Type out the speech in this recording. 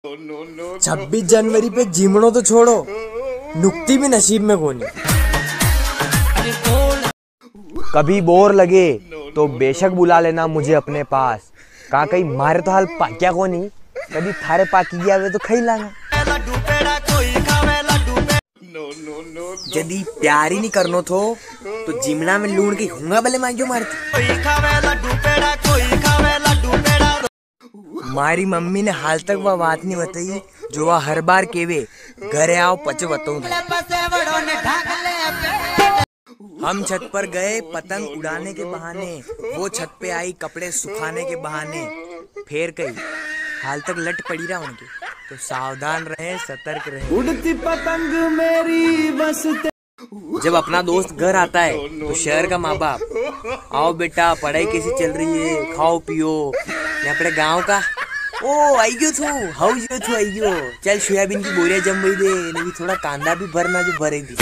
26 जनवरी पे जिमणो तो छोड़ो, नुक्ती भी नसीब में कोनी। कभी बोर लगे तो बेशक बुला लेना मुझे अपने पास। कहा कहीं मारे तो हाल पाक्या को नहीं, कभी थारे पाकी गया वे तो खाई लाना। यदि प्यार ही नहीं करनो थो तो जिमना में लूण के हुंगा बले मांगो मारती। मारी मम्मी ने हाल तक वह बात नहीं बताई जो वह हर बार केवे घरे आओ पचे बताऊं। हम छत पर गए पतंग उड़ाने के बहाने, वो छत पे आई कपड़े सुखाने के बहाने। फिर कही हाल तक लट पड़ी रहा उनके, तो सावधान रहे सतर्क रहे। उड़ती पतंग मेरी बस। जब अपना दोस्त घर आता है तो शहर का माँ बाप आओ बेटा पढ़ाई कैसी चल रही है, खाओ पियो। अपने गांव का ओ आइयो थू हाउ थू आइयो, चल सोयाबीन की बोरियां जम गई दे, नहीं थोड़ा कांदा भी भरना जो भरे दी।